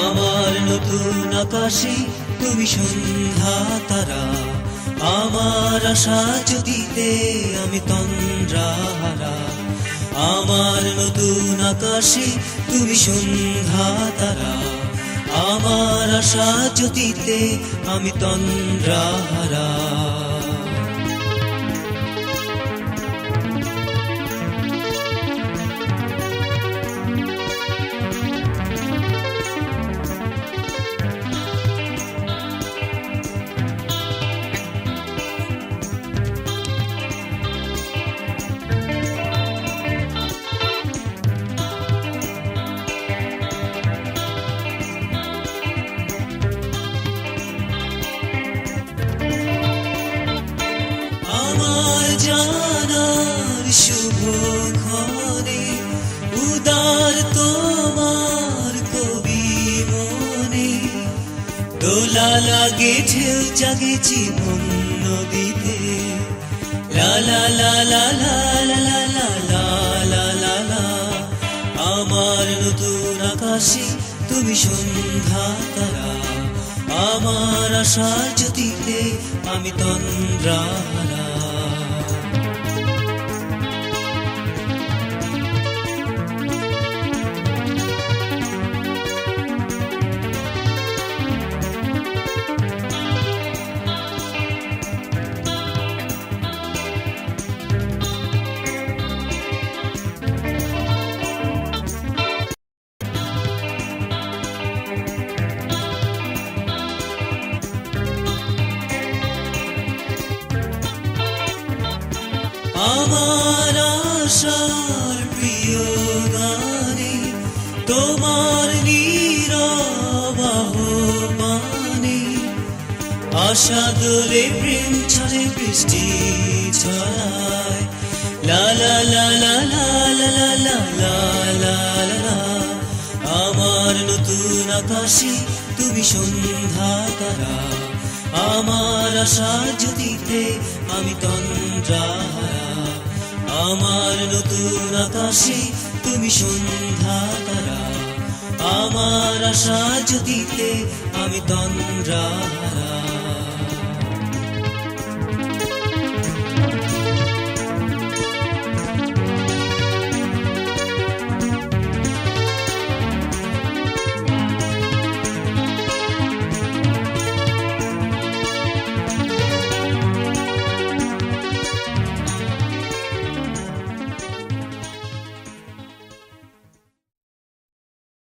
আমার নতুন আকাশে তুমি সন্ধ্যা তারা, আমার আশা জ্যোতিতে আমি তন্দ্রাহারা। আমার নতুন আকাশে তুমি সন্ধ্যা তারা, আমার আশা জ্যোতিতে আমি তন্দ্রাহারা। আমার জানার শুভক্ষণে উদার তোমার কবি মনে, দোলা লাগে ঢেউ জাগে জীবন নদীতে। লা লা লা লা লা লা লা লা লা লা লা লা। আমার নতুন আকাশে তুমি সন্ধ্যা তারা, আমার আশা জ্যোতিতে আমি তন্দ্রাহারা। আমার আশার প্রিয় গানে তোমার নীরব আহ্বানে, আশা দোলে প্রেম ছড়ে বৃষ্টি ছড়ায়। লা লা লা লা লা লা লা লা লা লা লা। আমার নতুন আকাশে তুমি সন্ধ্যা তারা, আমার আশা জ্যোতিতে আমি তন্দ্রাহারা। আমার নতুন আকাশে তুমি সন্ধ্যা তারা, আমার আশা জ্যোতিতে আমি তন্দ্রাহারা।